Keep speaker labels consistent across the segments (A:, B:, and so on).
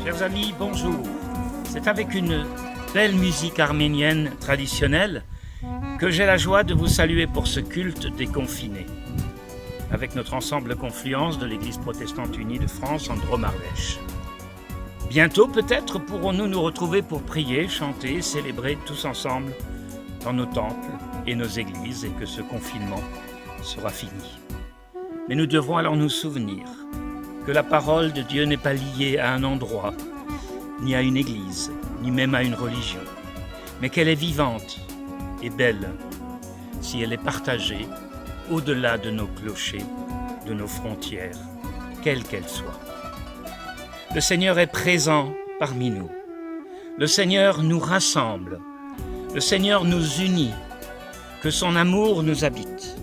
A: Chers amis, bonjour. C'est avec une belle musique arménienne traditionnelle que j'ai la joie de vous saluer pour ce culte des confinés, avec notre ensemble Confluence de l'Église protestante unie de France en Drôme-Ardèche. Bientôt, peut-être, pourrons-nous nous retrouver pour prier, chanter, célébrer tous ensemble dans nos temples et nos églises et que ce confinement sera fini. Mais nous devrons alors nous souvenir que la parole de Dieu n'est pas liée à un endroit, ni à une église, ni même à une religion, mais qu'elle est vivante et belle si elle est partagée au-delà de nos clochers, de nos frontières, quelles qu'elles soient. Le Seigneur est présent parmi nous. Le Seigneur nous rassemble. Le Seigneur nous unit. Que son amour nous habite.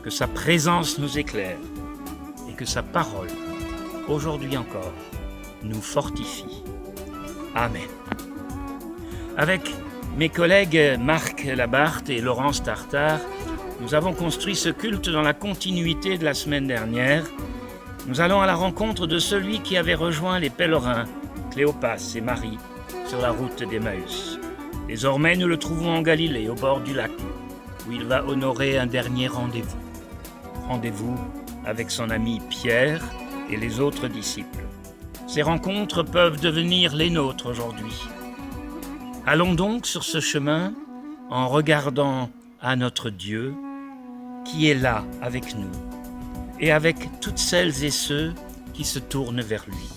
A: Que sa présence nous éclaire. Et que sa parole, aujourd'hui encore, nous fortifie. Amen. Avec mes collègues Marc Labarthe et Laurence Tartare, nous avons construit ce culte dans la continuité de la semaine dernière. Nous allons à la rencontre de celui qui avait rejoint les pèlerins, Cléopas et Marie, sur la route d'Emmaüs. Désormais, nous le trouvons en Galilée, au bord du lac, où il va honorer un dernier rendez-vous. Rendez-vous avec son ami Pierre et les autres disciples. Ces rencontres peuvent devenir les nôtres aujourd'hui. Allons donc sur ce chemin en regardant à notre Dieu qui est là avec nous et avec toutes celles et ceux qui se tournent vers lui.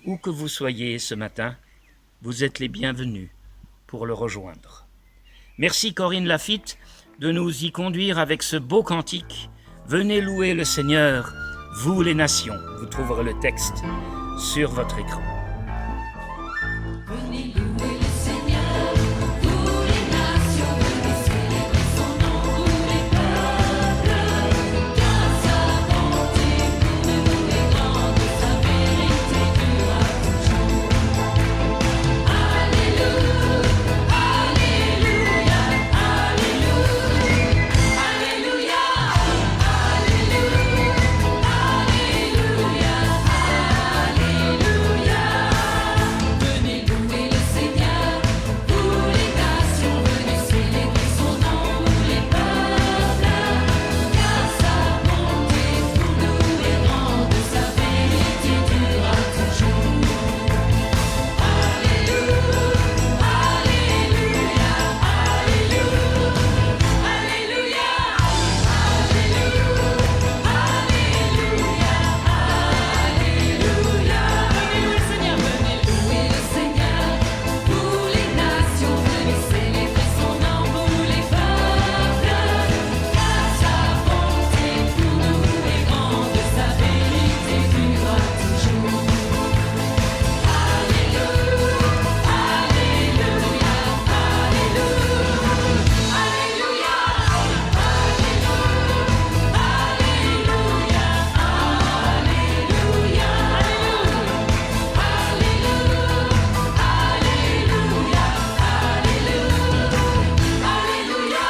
A: Où que vous soyez ce matin, vous êtes les bienvenus pour pour le rejoindre. Merci Corinne Lafitte de nous y conduire avec ce beau cantique. Venez louer le Seigneur, vous les nations. Vous trouverez le texte sur votre écran.
B: Venez louer le Seigneur, vous les nations, venez célébrer son nom, vous les peuples, car sa bonté pour nous est grande, sa vérité durera toujours. Alléluia, Alléluia, Alléluia, Alléluia, Alléluia, Alléluia. Venez louer le Seigneur, vous les nations, venez célébrer son nom, vous les peuples, car sa bonté pour nous est grande, sa vérité durera toujours. Alléluia, Alléluia, Alléluia, Alléluia, Alléluia. Venez louer le Seigneur, vous les nations, venez célébrer son nom, vous les peuples, car sa bonté pour nous est grande, sa vérité durera toujours. Alléluia, Alléluia,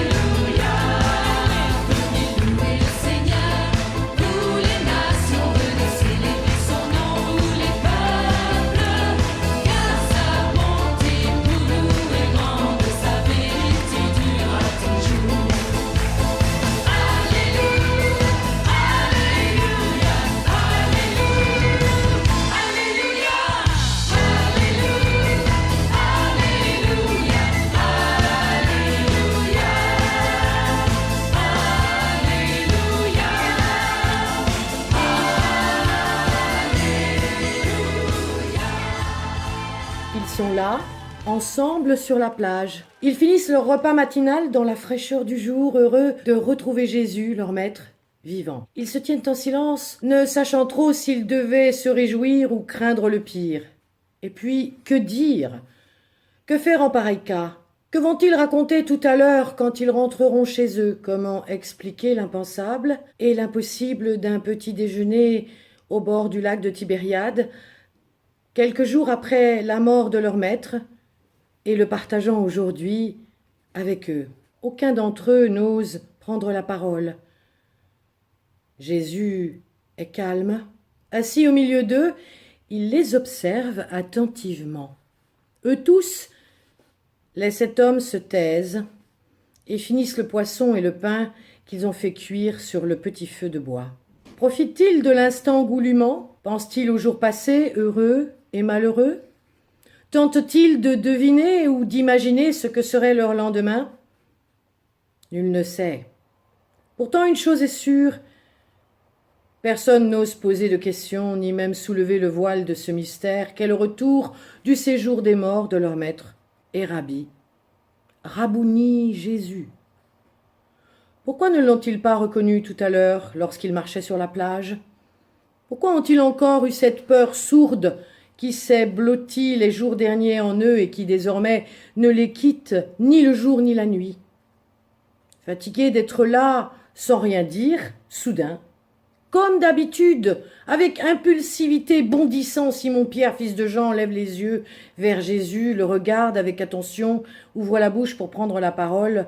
B: Alléluia, Venez louer le Seigneur, vous les nations, venez célébrer son nom, vous les peuples, car sa bonté pour nous est grande, sa vérité durera toujours. Alléluia, Alléluia, Alléluia,
C: Ils sont là, ensemble sur la plage. Ils finissent leur repas matinal dans la fraîcheur du jour, heureux de retrouver Jésus, leur maître, vivant. Ils se tiennent en silence, ne sachant trop s'ils devaient se réjouir ou craindre le pire. Et puis, que dire? Que faire en pareil cas? Que vont-ils raconter tout à l'heure quand ils rentreront chez eux? Comment expliquer l'impensable et l'impossible d'un petit déjeuner au bord du lac de Tibériade, quelques jours après la mort de leur maître, et le partageant aujourd'hui avec eux? Aucun d'entre eux n'ose prendre la parole. Jésus est calme. Assis au milieu d'eux, il les observe attentivement. Eux tous, les 7 hommes se taisent et finissent le poisson et le pain qu'ils ont fait cuire sur le petit feu de bois. Profitent-ils de l'instant goulûment? Pensent-ils aux jours passés, heureux et malheureux? Tentent-ils de deviner ou d'imaginer ce que serait leur lendemain? Nul ne sait. Pourtant, une chose est sûre, personne n'ose poser de questions, ni même soulever le voile de ce mystère qu'est le retour du séjour des morts de leur maître et Rabbi, Rabbouni Jésus. Pourquoi ne l'ont-ils pas reconnu tout à l'heure lorsqu'ils marchaient sur la plage? Pourquoi ont-ils encore eu cette peur sourde qui s'est blottie les jours derniers en eux et qui désormais ne les quitte ni le jour ni la nuit? Fatigués d'être là sans rien dire, soudain, comme d'habitude, avec impulsivité bondissant, Simon-Pierre, fils de Jean, lève les yeux vers Jésus, le regarde avec attention, ouvre la bouche pour prendre la parole.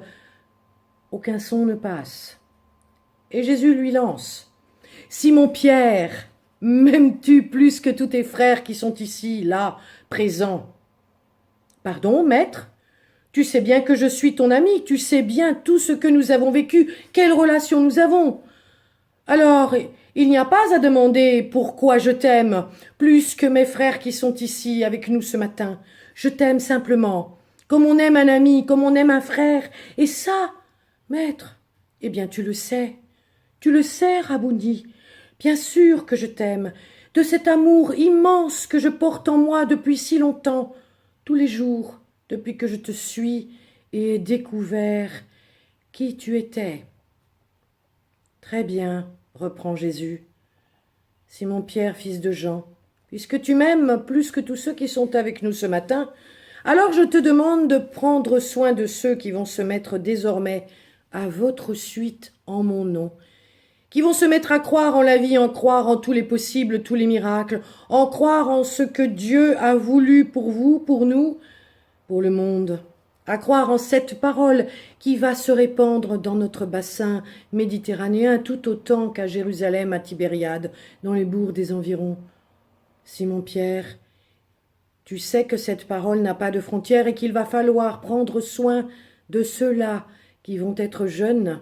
C: Aucun son ne passe. Et Jésus lui lance: « Simon-Pierre, m'aimes-tu plus que tous tes frères qui sont ici, là, présents ?»« Pardon, maître ? Tu sais bien que je suis ton ami, tu sais bien tout ce que nous avons vécu, quelle relation nous avons. Alors, il n'y a pas à demander pourquoi je t'aime, plus que mes frères qui sont ici avec nous ce matin. Je t'aime simplement, comme on aime un ami, comme on aime un frère. Et ça, maître, eh bien tu le sais, Rabbouni. Bien sûr que je t'aime. de cet amour immense que je porte en moi depuis si longtemps, tous les jours, depuis que je te suis et ai découvert qui tu étais. Très bien, reprend Jésus. Simon-Pierre, fils de Jean, puisque tu m'aimes plus que tous ceux qui sont avec nous ce matin, alors je te demande de prendre soin de ceux qui vont se mettre désormais à votre suite en mon nom, qui vont se mettre à croire en la vie, en croire en tous les possibles, tous les miracles, en croire en ce que Dieu a voulu pour vous, pour nous, pour le monde, à croire en cette parole qui va se répandre dans notre bassin méditerranéen tout autant qu'à Jérusalem, à Tibériade, dans les bourgs des environs. Simon-Pierre, tu sais que cette parole n'a pas de frontières et qu'il va falloir prendre soin de ceux-là qui vont être jeunes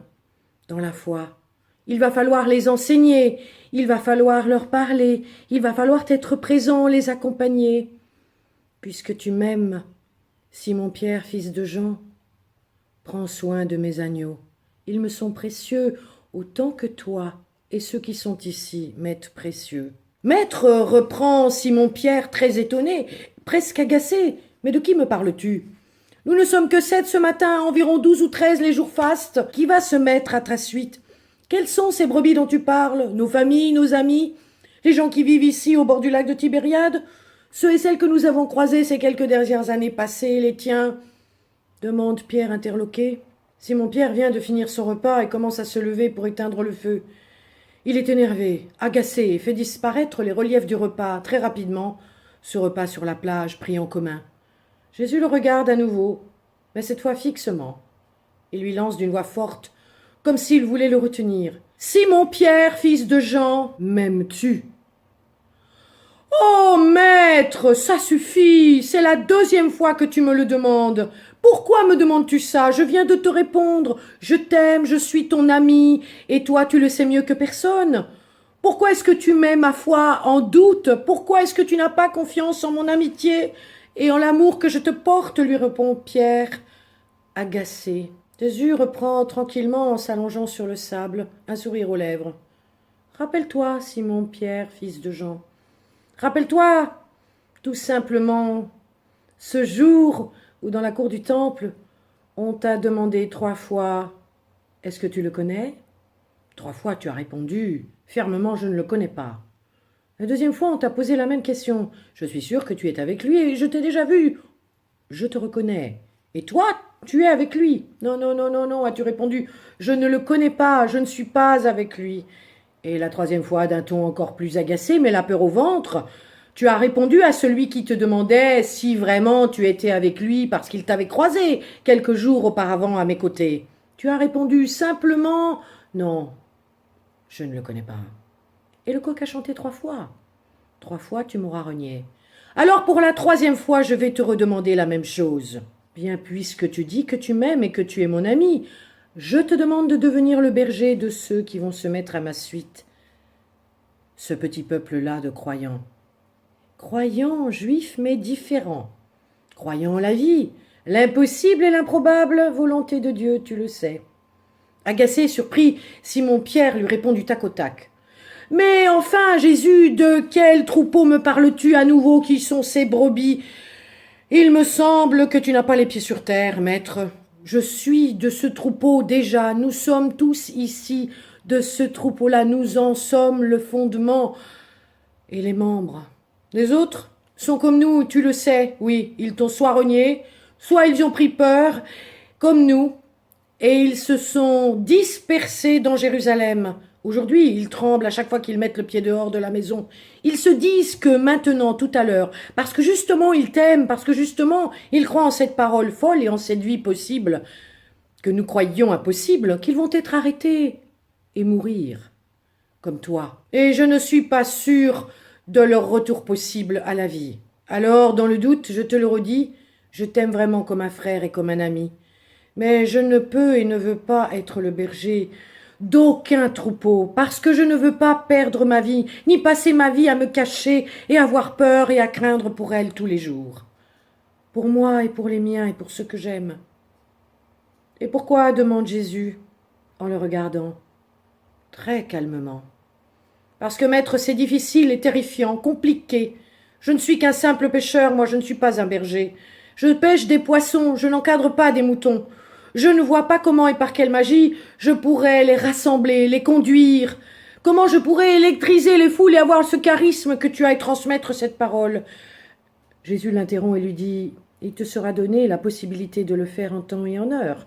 C: dans la foi. Il va falloir les enseigner, il va falloir leur parler, il va falloir être présent, les accompagner. Puisque tu m'aimes, Simon-Pierre, fils de Jean, prends soin de mes agneaux. Ils me sont précieux autant que toi et ceux qui sont ici m'êtes précieux. Maître, reprend Simon-Pierre très étonné, presque agacé. Mais de qui me parles-tu? Nous ne sommes que 7 ce matin, environ 12 ou 13 les jours fastes. Qui va se mettre à ta suite? Quelles sont ces brebis dont tu parles? Nos familles, nos amis? Les gens qui vivent ici au bord du lac de Tibériade? Ceux et celles que nous avons croisés ces quelques dernières années passées, les tiens? Demande Pierre interloqué. Simon-Pierre vient de finir son repas et commence à se lever pour éteindre le feu. Il est énervé, agacé et fait disparaître les reliefs du repas très rapidement, ce repas sur la plage pris en commun. Jésus le regarde à nouveau, mais cette fois fixement. Il lui lance d'une voix forte, comme s'il voulait le retenir. « Simon-Pierre, fils de Jean, m'aimes-tu » ? « Oh, maître, ça suffit, c'est la 2e fois que tu me le demandes. Pourquoi me demandes-tu ça? Je viens de te répondre. Je t'aime, je suis ton ami, et toi tu le sais mieux que personne. Pourquoi est-ce que tu mets ma foi en doute? Pourquoi est-ce que tu n'as pas confiance en mon amitié et en l'amour que je te porte? Lui répond Pierre, agacé. Jésus reprend tranquillement en s'allongeant sur le sable, un sourire aux lèvres. Rappelle-toi, Simon-Pierre, fils de Jean. Rappelle-toi, tout simplement, ce jour où dans la cour du temple, on t'a demandé 3 fois « Est-ce que tu le connais ?» 3 fois tu as répondu « Fermement, je ne le connais pas. » La 2e fois, on t'a posé la même question. « Je suis sûr que tu es avec lui et je t'ai déjà vu. Je te reconnais. Et toi, tu es avec lui. »« Non, non, non, non, non, as-tu répondu. Je ne le connais pas, je ne suis pas avec lui. » Et la 3e fois, d'un ton encore plus agacé, mais la peur au ventre, tu as répondu à celui qui te demandait si vraiment tu étais avec lui parce qu'il t'avait croisé quelques jours auparavant à mes côtés. Tu as répondu simplement « Non, je ne le connais pas. » Et le coq a chanté 3 fois. 3 fois, tu m'auras renié. Alors pour la 3e fois, je vais te redemander la même chose. Bien, puisque tu dis que tu m'aimes et que tu es mon ami, je te demande de devenir le berger de ceux qui vont se mettre à ma suite. Ce petit peuple-là de croyants. Croyants, juifs, mais différents. Croyants en la vie, l'impossible et l'improbable volonté de Dieu, tu le sais. Agacé, surpris, Simon-Pierre lui répond du tac au tac. « Mais enfin, Jésus, de quel troupeau me parles-tu à nouveau? Qui sont ces brebis? Il me semble que tu n'as pas les pieds sur terre, maître. Je suis de ce troupeau déjà, nous sommes tous ici de ce troupeau-là, nous en sommes le fondement et les membres. Les autres sont comme nous, tu le sais, oui, ils t'ont soit renié, soit ils ont pris peur, comme nous, et ils se sont dispersés dans Jérusalem. Aujourd'hui, ils tremblent à chaque fois qu'ils mettent le pied dehors de la maison. Ils se disent que maintenant, tout à l'heure, parce que justement ils t'aiment, parce que justement ils croient en cette parole folle et en cette vie possible, que nous croyions impossible, qu'ils vont être arrêtés et mourir, comme toi. Et je ne suis pas sûre de leur retour possible à la vie. Alors, dans le doute, je te le redis, je t'aime vraiment comme un frère et comme un ami. Mais je ne peux et ne veux pas être le berger d'aucun troupeau, parce que je ne veux pas perdre ma vie, ni passer ma vie à me cacher et avoir peur et à craindre pour elle tous les jours. Pour moi et pour les miens et pour ceux que j'aime. Et pourquoi? Demande Jésus en le regardant très calmement. Parce que maître, c'est difficile et terrifiant, compliqué. Je ne suis qu'un simple pêcheur, moi je ne suis pas un berger. Je pêche des poissons, je n'encadre pas des moutons. Je ne vois pas comment et par quelle magie je pourrais les rassembler, les conduire. Comment je pourrais électriser les foules et avoir ce charisme que tu as et transmettre cette parole. Jésus l'interrompt et lui dit, il te sera donné la possibilité de le faire en temps et en heure.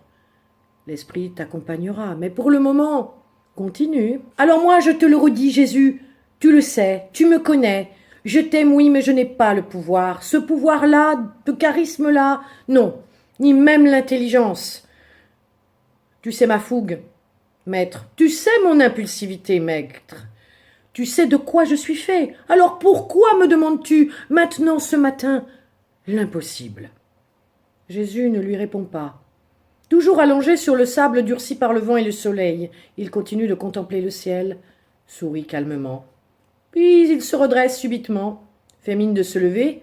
C: L'Esprit t'accompagnera, mais pour le moment, continue. Alors moi, je te le redis, Jésus, tu le sais, tu me connais. Je t'aime, oui, mais je n'ai pas le pouvoir. Ce pouvoir-là, ce charisme-là, non, ni même l'intelligence. Tu sais ma fougue, maître. Tu sais mon impulsivité, maître. Tu sais de quoi je suis fait. Alors pourquoi me demandes-tu, maintenant, ce matin, l'impossible? Jésus ne lui répond pas. Toujours allongé sur le sable durci par le vent et le soleil, il continue de contempler le ciel, sourit calmement. Puis il se redresse subitement, fait mine de se lever,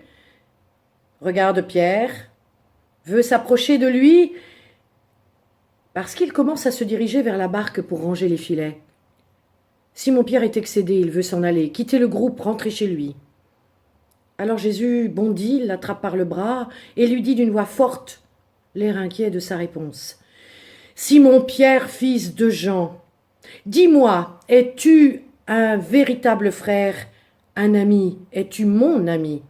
C: regarde Pierre, veut s'approcher de lui, parce qu'il commence à se diriger vers la barque pour ranger les filets. Simon-Pierre est excédé, il veut s'en aller, quitter le groupe, rentrer chez lui. Alors Jésus bondit, l'attrape par le bras et lui dit d'une voix forte, l'air inquiet de sa réponse. « Simon-Pierre, fils de Jean, dis-moi, es-tu un véritable frère, un ami? Es-tu mon ami ?»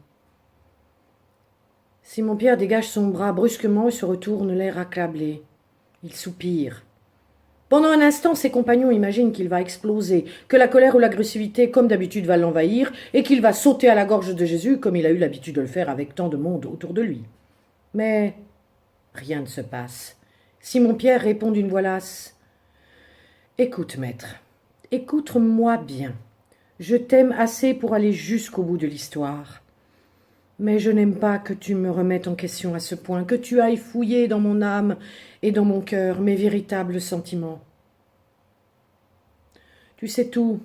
C: Simon-Pierre dégage son bras brusquement et se retourne, l'air accablé. Il soupire. Pendant un instant, ses compagnons imaginent qu'il va exploser, que la colère ou l'agressivité, comme d'habitude, va l'envahir, et qu'il va sauter à la gorge de Jésus, comme il a eu l'habitude de le faire avec tant de monde autour de lui. Mais rien ne se passe. Simon-Pierre répond d'une voix lasse. « Écoute, maître, écoute-moi bien. Je t'aime assez pour aller jusqu'au bout de l'histoire. Mais je n'aime pas que tu me remettes en question à ce point, que tu ailles fouiller dans mon âme et dans mon cœur mes véritables sentiments. Tu sais tout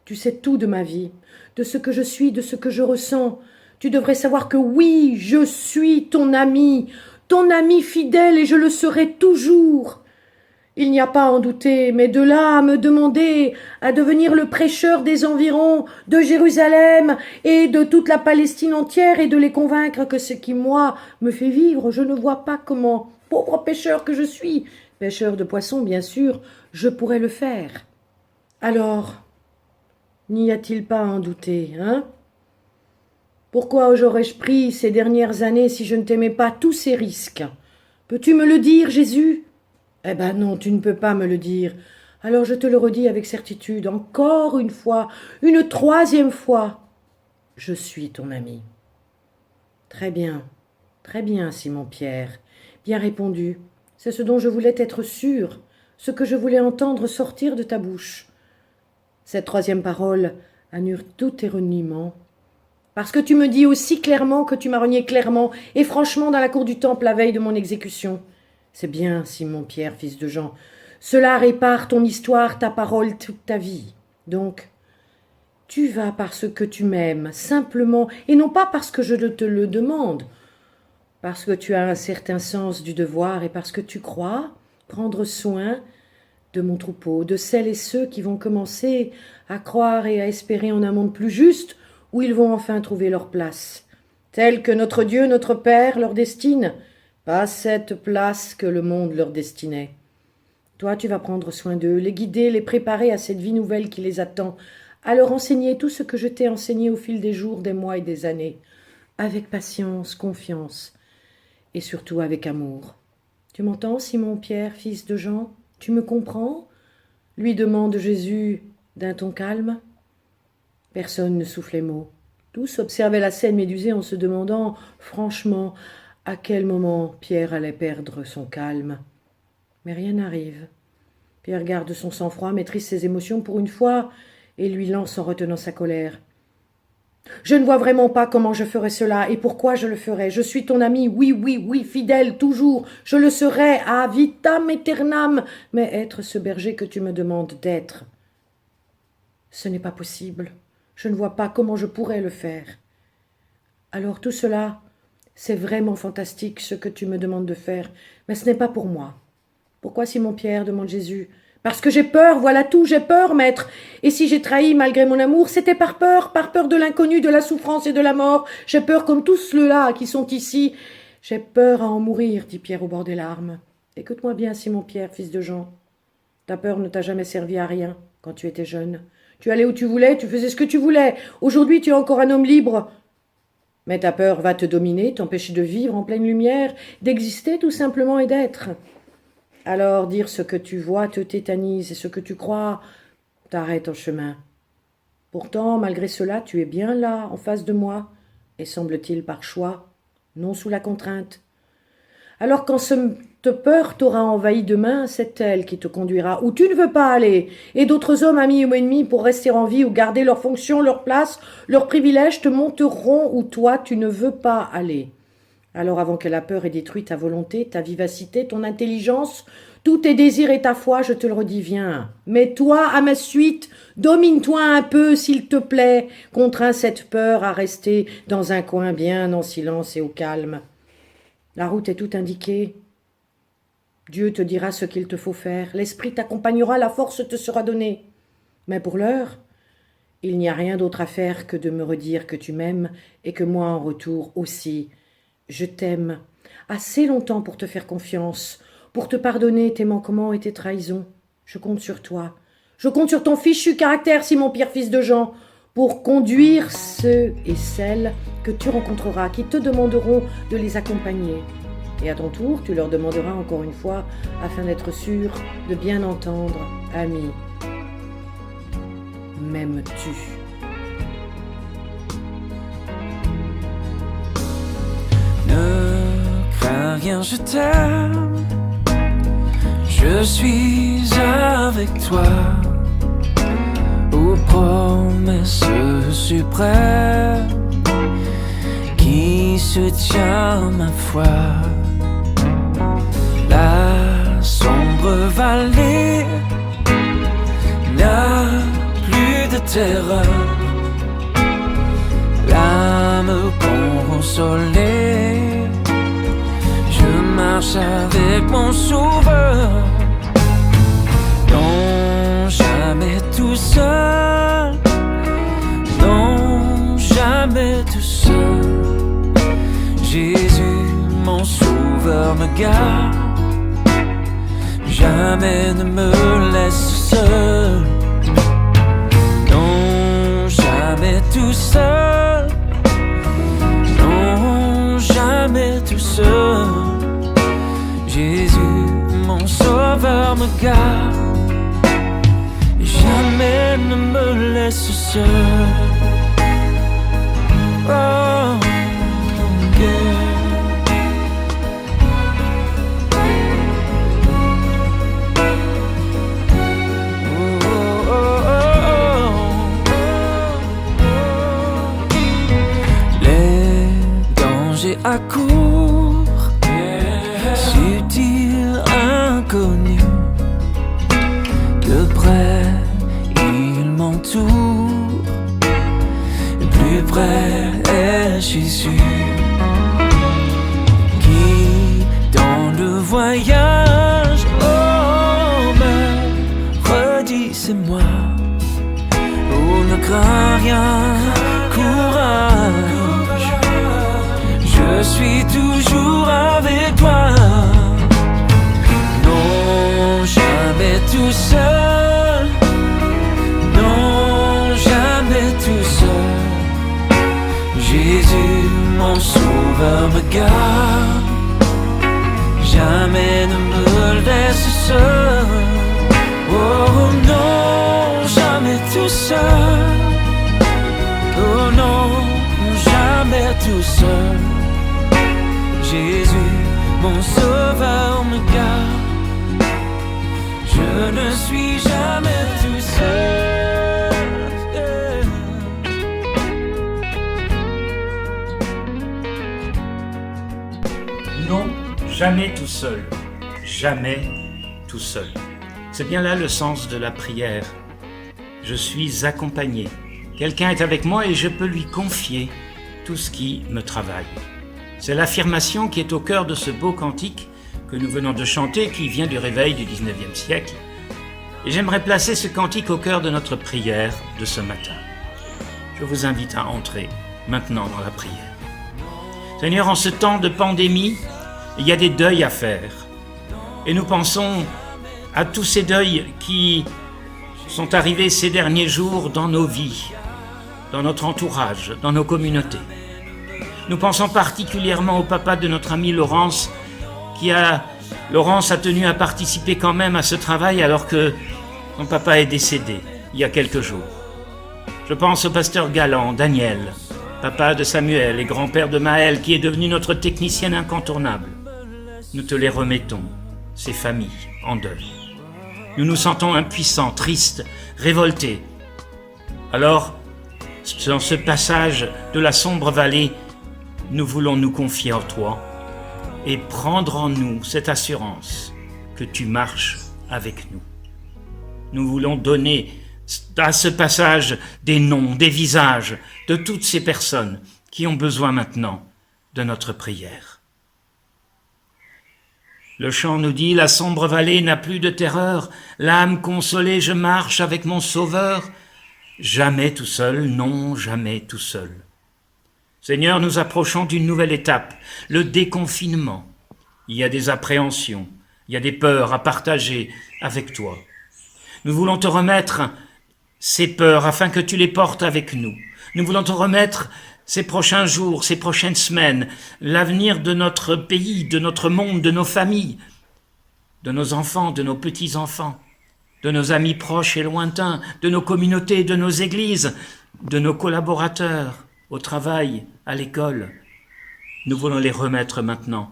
C: de ma vie, de ce que je suis, de ce que je ressens. Tu devrais savoir que oui, je suis ton ami fidèle et je le serai toujours. Il n'y a pas à en douter, mais de là à me demander à devenir le prêcheur des environs de Jérusalem et de toute la Palestine entière et de les convaincre que ce qui, moi, me fait vivre, je ne vois pas comment, pauvre pêcheur que je suis, pêcheur de poissons, bien sûr, je pourrais le faire. Alors, n'y a-t-il pas à en douter, hein? Pourquoi aurais-je pris ces dernières années si je ne t'aimais pas tous ces risques? Peux-tu me le dire, Jésus? Eh ben non, tu ne peux pas me le dire. Alors je te le redis avec certitude, encore une fois, une troisième fois. Je suis ton ami. Très bien, Simon-Pierre. Bien répondu. C'est ce dont je voulais être sûr, ce que je voulais entendre sortir de ta bouche. Cette troisième parole annule tout éronnement. Parce que tu me dis aussi clairement que tu m'as renié clairement et franchement dans la cour du temple la veille de mon exécution. C'est bien, Simon-Pierre, fils de Jean. Cela répare ton histoire, ta parole, toute ta vie. Donc, tu vas parce que tu m'aimes, simplement, et non pas parce que je te le demande, parce que tu as un certain sens du devoir et parce que tu crois prendre soin de mon troupeau, de celles et ceux qui vont commencer à croire et à espérer en un monde plus juste où ils vont enfin trouver leur place, telle que notre Dieu, notre Père, leur destine, pas cette place que le monde leur destinait. Toi, tu vas prendre soin d'eux, les guider, les préparer à cette vie nouvelle qui les attend, à leur enseigner tout ce que je t'ai enseigné au fil des jours, des mois et des années, avec patience, confiance, et surtout avec amour. Tu m'entends, Simon-Pierre, fils de Jean? Tu me comprends? Lui demande Jésus d'un ton calme. Personne ne soufflait mot. Tous observaient la scène médusée en se demandant, franchement, à quel moment Pierre allait perdre son calme. Mais rien n'arrive. Pierre garde son sang-froid, maîtrise ses émotions pour une fois, et lui lance en retenant sa colère. Je ne vois vraiment pas comment je ferais cela et pourquoi je le ferais. Je suis ton ami, oui, fidèle, toujours. Je le serai, à vitam aeternam, mais être ce berger que tu me demandes d'être, ce n'est pas possible. Je ne vois pas comment je pourrais le faire. Alors tout cela, c'est vraiment fantastique ce que tu me demandes de faire, mais ce n'est pas pour moi. Pourquoi, Simon-Pierre, demande Jésus, Parce que j'ai peur, voilà tout, j'ai peur, maître. Et si j'ai trahi malgré mon amour, c'était par peur de l'inconnu, de la souffrance et de la mort. J'ai peur comme tous ceux-là qui sont ici. J'ai peur à en mourir, dit Pierre au bord des larmes. Écoute-moi bien, Simon Pierre, fils de Jean. Ta peur ne t'a jamais servi à rien quand tu étais jeune. Tu allais où tu voulais, tu faisais ce que tu voulais. Aujourd'hui, tu es encore un homme libre. Mais ta peur va te dominer, t'empêcher de vivre en pleine lumière, d'exister tout simplement et d'être. Alors dire ce que tu vois te tétanise et ce que tu crois t'arrête en chemin. Pourtant, malgré cela, tu es bien là, en face de moi, et semble-t-il par choix, non sous la contrainte. Alors quand cette peur t'aura envahi demain, c'est elle qui te conduira où tu ne veux pas aller, et d'autres hommes amis ou ennemis pour rester en vie ou garder leur fonction, leur place, leurs privilèges te monteront où toi tu ne veux pas aller. Alors avant que la peur ait détruit ta volonté, ta vivacité, ton intelligence, tous tes désirs et ta foi, je te le redis, viens. Mais toi, à ma suite, domine-toi un peu, s'il te plaît, contrains cette peur à rester dans un coin bien en silence et au calme. La route est toute indiquée. Dieu te dira ce qu'il te faut faire, l'esprit t'accompagnera, la force te sera donnée. Mais pour l'heure, il n'y a rien d'autre à faire que de me redire que tu m'aimes et que moi en retour aussi. Je t'aime assez longtemps pour te faire confiance, pour te pardonner tes manquements et tes trahisons. Je compte sur toi. Je compte sur ton fichu caractère, Simon Pierre, fils de Jean, pour conduire ceux et celles que tu rencontreras, qui te demanderont de les accompagner. Et à ton tour, tu leur demanderas encore une fois, afin d'être sûr de bien entendre, ami. M'aimes-tu ?
D: Ne crains rien, je t'aime. Je suis avec toi. Aux promesses suprêmes qui se tient ma foi. La sombre vallée n'a plus de terreur. L'âme consolée, je marche avec mon sauveur. Non, jamais tout seul. Non, jamais tout seul. Jésus, mon sauveur, me garde. Jamais ne me laisse seul. Non, jamais tout seul. Non, jamais tout seul. Jésus, mon sauveur, me garde. Jamais ne me laisse seul. Oh, yeah. Accourt, subtil, inconnu. De près, il m'entoure. Plus près est Jésus, qui dans le voyage, oh, me redit c'est moi. Oh, ne crains rien, courage. Je suis toujours avec toi. Non, jamais tout seul. Non, jamais tout seul. Jésus, mon sauveur, me garde. Jamais ne me laisse seul. Oh non, jamais tout seul. Oh non, jamais tout seul. Jésus, mon sauveur, me garde. Je ne suis jamais tout seul.
A: Non, jamais tout seul. Jamais tout seul. C'est bien là le sens de la prière. Je suis accompagné. Quelqu'un est avec moi et je peux lui confier tout ce qui me travaille. C'est l'affirmation qui est au cœur de ce beau cantique que nous venons de chanter, qui vient du réveil du XIXe siècle, Et j'aimerais placer ce cantique au cœur de notre prière de ce matin. Je vous invite à entrer maintenant dans la prière. Seigneur, en ce temps de pandémie, il y a des deuils à faire. Et nous pensons à tous ces deuils qui sont arrivés ces derniers jours dans nos vies, dans notre entourage, dans nos communautés. Nous pensons particulièrement au papa de notre ami Laurence, Laurence a tenu à participer quand même à ce travail alors que son papa est décédé il y a quelques jours. Je pense au pasteur Galland, Daniel, papa de Samuel et grand-père de Maël, qui est devenu notre technicienne incontournable. Nous te les remettons, ces familles, en deuil. Nous nous sentons impuissants, tristes, révoltés. Alors, dans ce passage de la sombre vallée, nous voulons nous confier en toi et prendre en nous cette assurance que tu marches avec nous. Nous voulons donner à ce passage des noms, des visages de toutes ces personnes qui ont besoin maintenant de notre prière. Le chant nous dit « La sombre vallée n'a plus de terreur, l'âme consolée, je marche avec mon Sauveur. Jamais tout seul, non, jamais tout seul. » Seigneur, nous approchons d'une nouvelle étape, le déconfinement. Il y a des appréhensions, il y a des peurs à partager avec toi. Nous voulons te remettre ces peurs afin que tu les portes avec nous. Nous voulons te remettre ces prochains jours, ces prochaines semaines, l'avenir de notre pays, de notre monde, de nos familles, de nos enfants, de nos petits-enfants, de nos amis proches et lointains, de nos communautés, de nos églises, de nos collaborateurs, au travail, à l'école. Nous voulons les remettre maintenant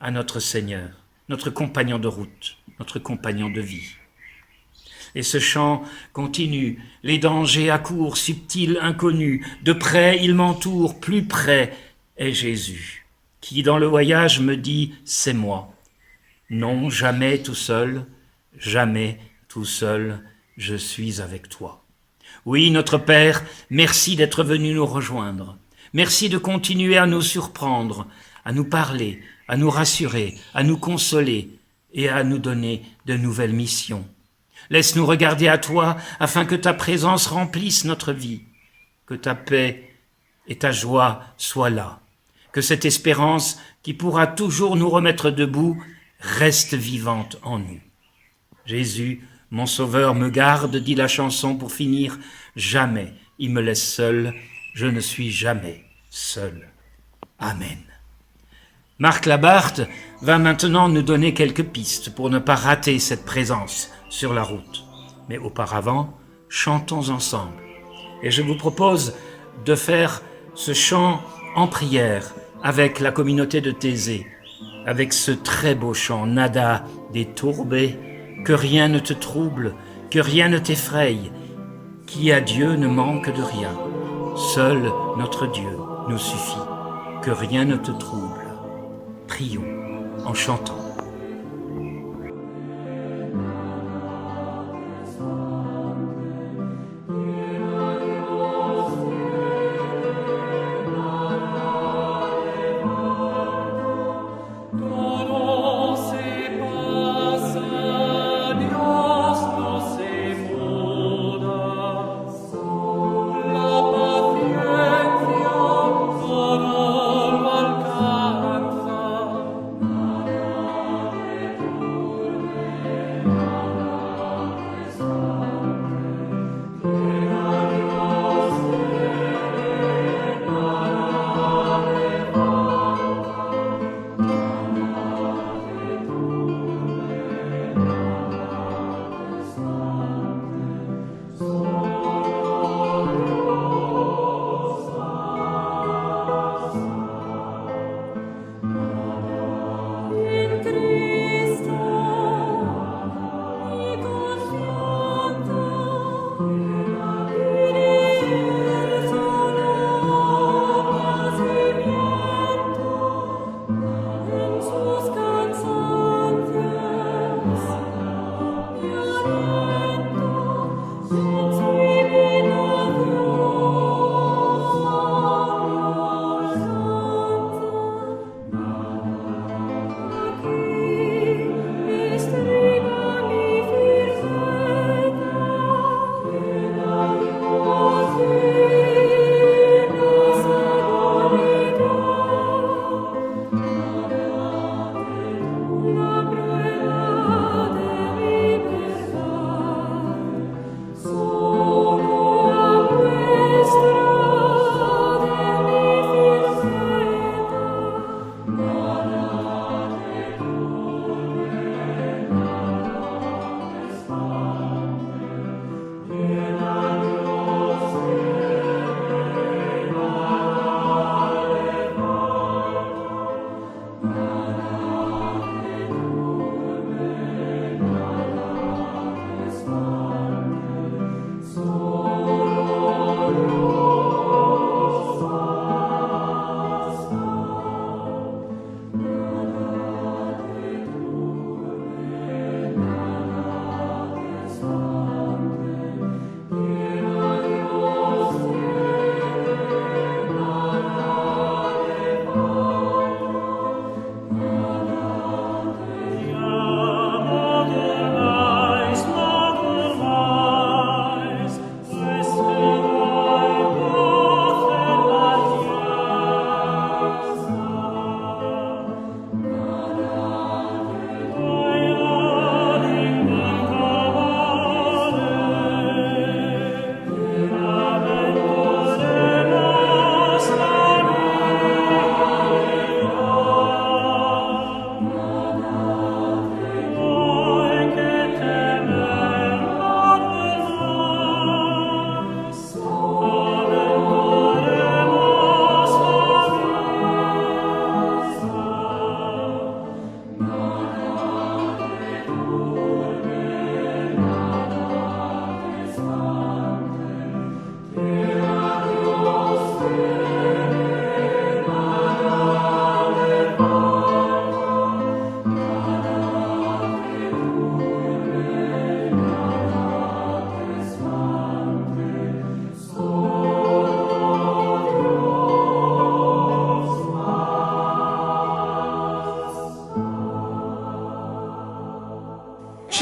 A: à notre Seigneur, notre compagnon de route, notre compagnon de vie. Et ce chant continue, les dangers accourent, subtils, inconnus, de près ils m'entourent, plus près est Jésus, qui dans le voyage me dit « c'est moi ». Non, jamais tout seul, je suis avec toi. Oui, notre Père, merci d'être venu nous rejoindre. Merci de continuer à nous surprendre, à nous parler, à nous rassurer, à nous consoler et à nous donner de nouvelles missions. Laisse-nous regarder à toi afin que ta présence remplisse notre vie, que ta paix et ta joie soient là, que cette espérance qui pourra toujours nous remettre debout reste vivante en nous. Jésus, mon Sauveur, me garde, dit la chanson pour finir. Jamais il me laisse seul, je ne suis jamais seul. Amen. Marc Labarthe va maintenant nous donner quelques pistes pour ne pas rater cette présence sur la route. Mais auparavant, chantons ensemble. Et je vous propose de faire ce chant en prière avec la communauté de Thésée, avec ce très beau chant, Nada des tourbés, que rien ne te trouble, que rien ne t'effraie, qui à Dieu ne manque de rien. Seul notre Dieu nous suffit, que rien ne te trouble. Prions en chantant.
B: La paciencia,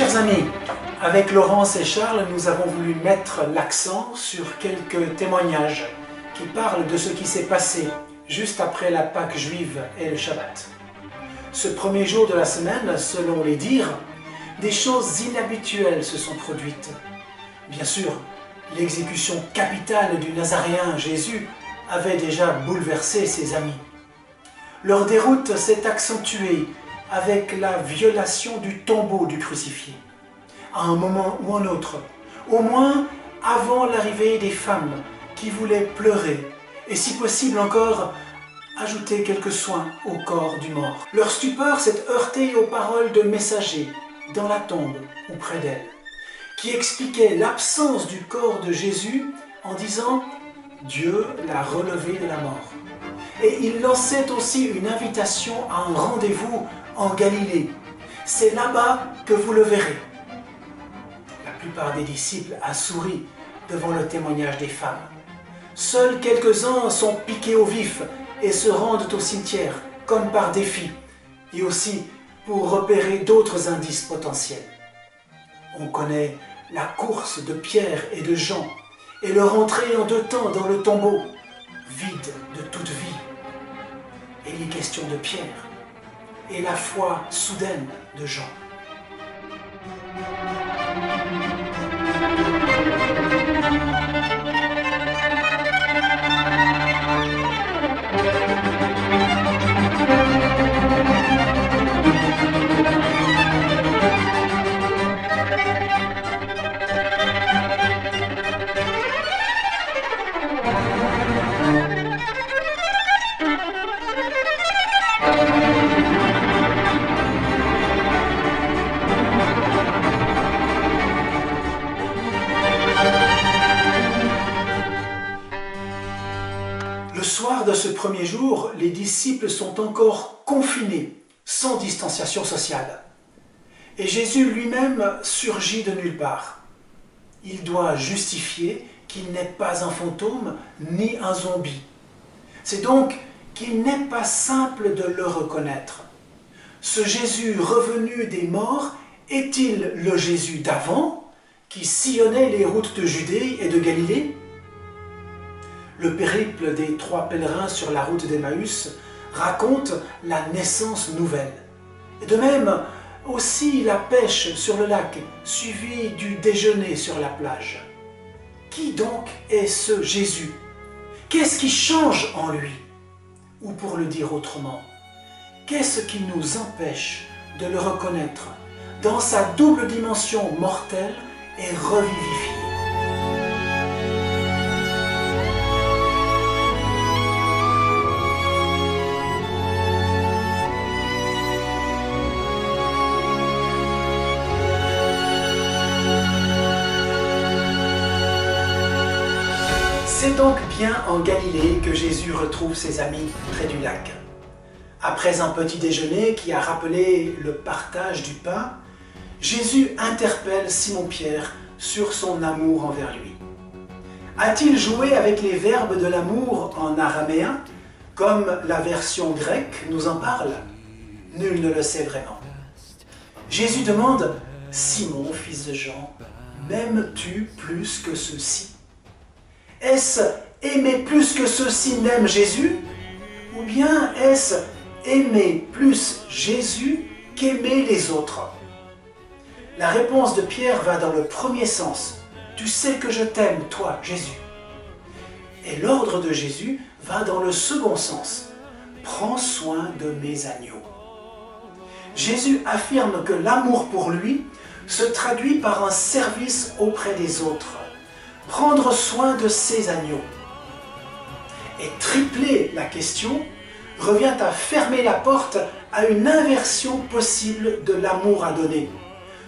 E: Chers amis, avec Laurence et Charles, nous avons voulu mettre l'accent sur quelques témoignages qui parlent de ce qui s'est passé juste après la Pâque juive et le Shabbat. Ce premier jour de la semaine, selon les dires, des choses inhabituelles se sont produites. Bien sûr, l'exécution capitale du Nazaréen Jésus avait déjà bouleversé ses amis. Leur déroute s'est accentuée avec la violation du tombeau du crucifié. À un moment ou un autre, au moins avant l'arrivée des femmes qui voulaient pleurer et si possible encore ajouter quelques soins au corps du mort. Leur stupeur s'est heurtée aux paroles de messagers dans la tombe ou près d'elle, qui expliquaient l'absence du corps de Jésus en disant « Dieu l'a relevé de la mort ». Et il lançait aussi une invitation à un rendez-vous en Galilée. C'est là-bas que vous le verrez. La plupart des disciples a souri devant le témoignage des femmes. Seuls quelques-uns sont piqués au vif et se rendent au cimetière, comme par défi, et aussi pour repérer d'autres indices potentiels. On connaît la course de Pierre et de Jean et leur entrée en deux temps dans le tombeau, vide de toute vie. Et les questions de Pierre et la foi soudaine de Jean. Le soir de ce premier jour, les disciples sont encore confinés, sans distanciation sociale. Et Jésus lui-même surgit de nulle part. Il doit justifier qu'il n'est pas un fantôme ni un zombie. C'est donc qu'il n'est pas simple de le reconnaître. Ce Jésus revenu des morts est-il le Jésus d'avant, qui sillonnait les routes de Judée et de Galilée ? Le périple des 3 pèlerins sur la route d'Emmaüs raconte la naissance nouvelle. Et de même, aussi la pêche sur le lac, suivie du déjeuner sur la plage. Qui donc est ce Jésus ? Qu'est-ce qui change en lui ? Ou pour le dire autrement, qu'est-ce qui nous empêche de le reconnaître dans sa double dimension mortelle et revivifiée ? C'est donc bien en Galilée que Jésus retrouve ses amis près du lac. Après un petit déjeuner qui a rappelé le partage du pain, Jésus interpelle Simon-Pierre sur son amour envers lui. A-t-il joué avec les verbes de l'amour en araméen, comme la version grecque nous en parle ? Nul ne le sait vraiment. Jésus demande « Simon, fils de Jean, m'aimes-tu plus que ceux-ci » Est-ce aimer plus que ceux-ci n'aiment Jésus ? Ou bien est-ce aimer plus Jésus qu'aimer les autres ? La réponse de Pierre va dans le premier sens. Tu sais que je t'aime, toi, Jésus. Et l'ordre de Jésus va dans le second sens. Prends soin de mes agneaux. Jésus affirme que l'amour pour lui se traduit par un service auprès des autres. Prendre soin de ses agneaux. Et tripler la question revient à fermer la porte à une inversion possible de l'amour à donner,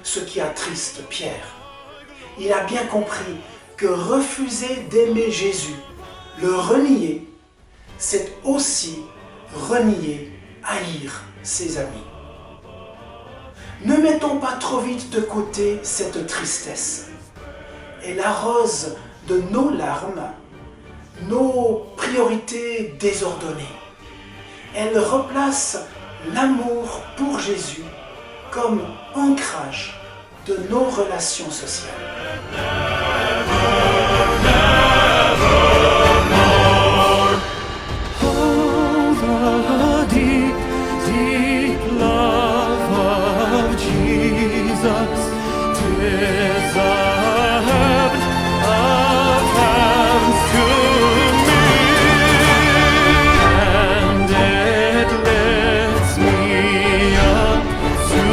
E: ce qui attriste Pierre. Il a bien compris que refuser d'aimer Jésus, le renier, c'est aussi renier, haïr ses amis. Ne mettons pas trop vite de côté cette tristesse. Elle arrose de nos larmes, nos priorités désordonnées. Elle replace l'amour pour Jésus comme ancrage de nos relations sociales.
D: Oh, the deep, deep love of Jesus deserved of hands to me, and it lifts me up to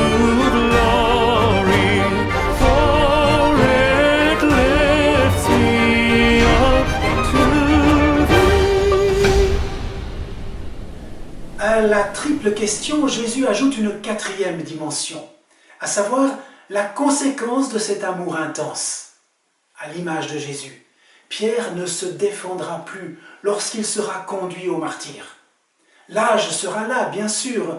D: glory, for it lifts me up to thee.
E: À la triple question, Jésus ajoute une quatrième dimension, à savoir la conséquence de cet amour intense. À l'image de Jésus, Pierre ne se défendra plus lorsqu'il sera conduit au martyre. L'âge sera là, bien sûr,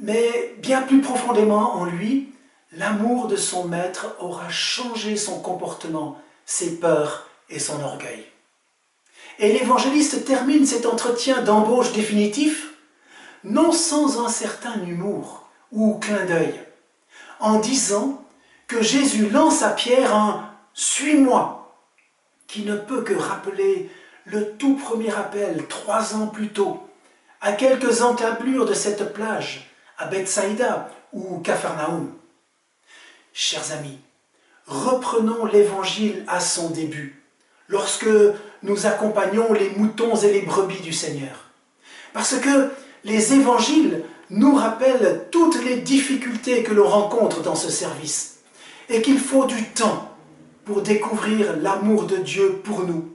E: mais bien plus profondément en lui, l'amour de son maître aura changé son comportement, ses peurs et son orgueil. Et l'évangéliste termine cet entretien d'embauche définitif non sans un certain humour ou clin d'œil, en disant que Jésus lance à Pierre un « Suis-moi » qui ne peut que rappeler le tout premier appel 3 ans plus tôt, à quelques encablures de cette plage, à Bethsaïda ou Capharnaüm. Chers amis, reprenons l'évangile à son début, lorsque nous accompagnons les moutons et les brebis du Seigneur. Parce que les évangiles nous rappellent toutes les difficultés que l'on rencontre dans ce service et qu'il faut du temps pour découvrir l'amour de Dieu pour nous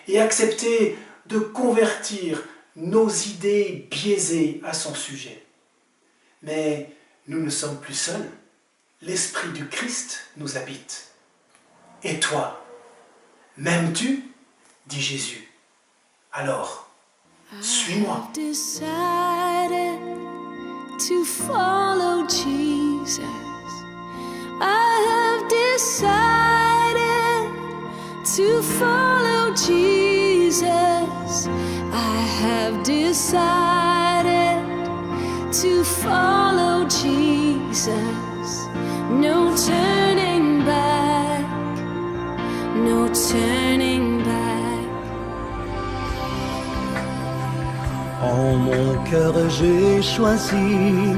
E: et accepter de convertir nos idées biaisées à son sujet. Mais nous ne sommes plus seuls. L'Esprit du Christ nous habite. Et toi, m'aimes-tu ? Dit Jésus. Alors, suis-moi.
B: I've decided to follow Jesus. I have decided to follow Jesus. I have decided to follow Jesus. No turning back, no turning back.
F: En mon cœur j'ai choisi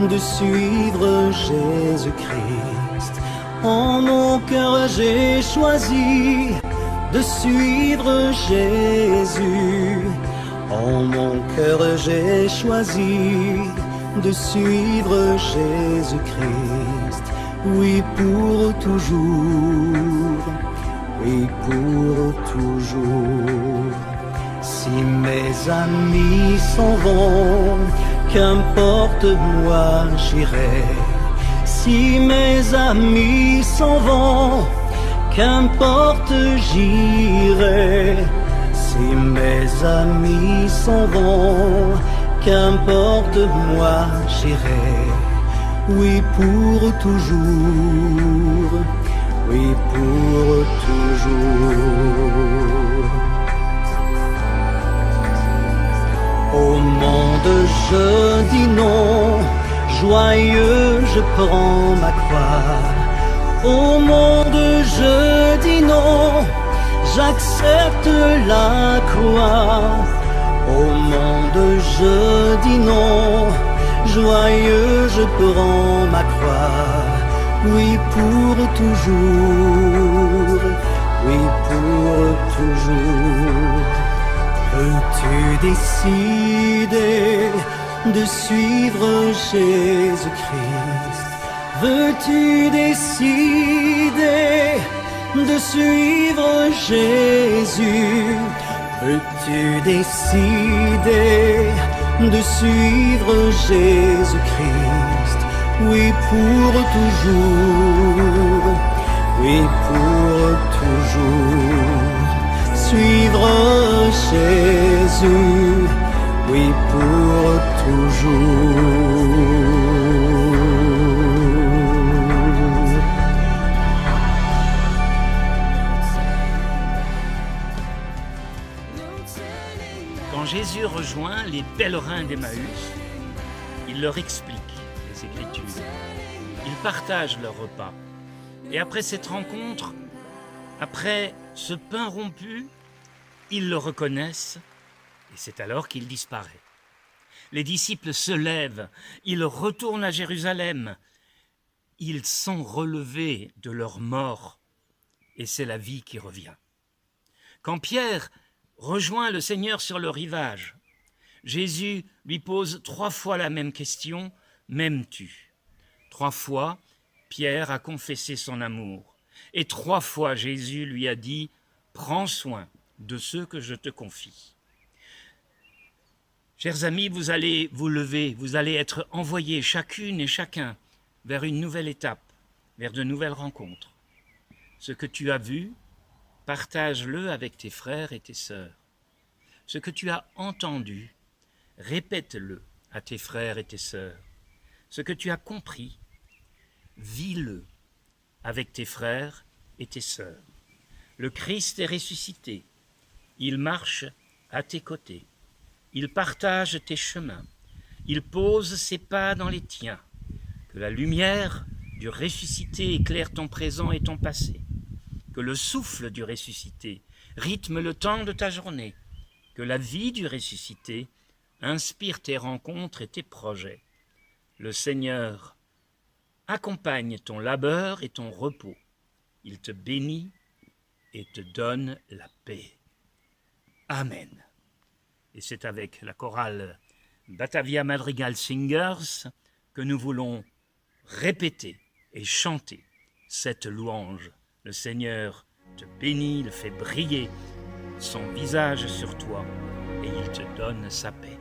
F: de suivre Jésus-Christ. En mon cœur j'ai choisi de suivre Jésus. En mon cœur j'ai choisi de suivre Jésus-Christ. Oui, pour toujours. Oui, pour toujours. Si mes amis s'en vont, qu'importe, moi j'irai. Si mes amis s'en vont, qu'importe, j'irai. Si mes amis s'en vont, qu'importe, moi j'irai. Oui, pour toujours. Oui, pour toujours. Au monde je dis non, joyeux je prends ma croix. Au monde je dis non, j'accepte la croix. Au monde je dis non, joyeux je prends ma croix. Oui, pour toujours, oui, pour toujours. Veux-tu décider de suivre Jésus-Christ? Veux-tu décider de suivre Jésus? Veux-tu décider de suivre Jésus-Christ? Oui, pour toujours, oui, pour toujours. Suivre Jésus, oui, pour toujours.
A: Quand Jésus rejoint les pèlerins d'Emmaüs, il leur explique les Écritures. Ils partagent leur repas. Et après cette rencontre, après ce pain rompu, ils le reconnaissent et c'est alors qu'il disparaît. Les disciples se lèvent, ils retournent à Jérusalem. Ils sont relevés de leur mort et c'est la vie qui revient. Quand Pierre rejoint le Seigneur sur le rivage, Jésus lui pose 3 fois la même question, « M'aimes-tu » 3 fois, Pierre a confessé son amour. Et 3 fois, Jésus lui a dit, « Prends soin de ceux que je te confie. » Chers amis, vous allez vous lever, vous allez être envoyés chacune et chacun vers une nouvelle étape, vers de nouvelles rencontres. Ce que tu as vu, partage-le avec tes frères et tes sœurs. Ce que tu as entendu, répète-le à tes frères et tes sœurs. Ce que tu as compris, vis-le avec tes frères et tes sœurs. Le Christ est ressuscité. Il marche à tes côtés. Il partage tes chemins. Il pose ses pas dans les tiens. Que la lumière du ressuscité éclaire ton présent et ton passé. Que le souffle du ressuscité rythme le temps de ta journée. Que la vie du ressuscité inspire tes rencontres et tes projets. Le Seigneur accompagne ton labeur et ton repos. Il te bénit et te donne la paix. Amen. Et c'est avec la chorale Batavia Madrigal Singers que nous voulons répéter et chanter cette louange. Le Seigneur te bénit, il fait briller son visage sur toi et il te donne sa paix.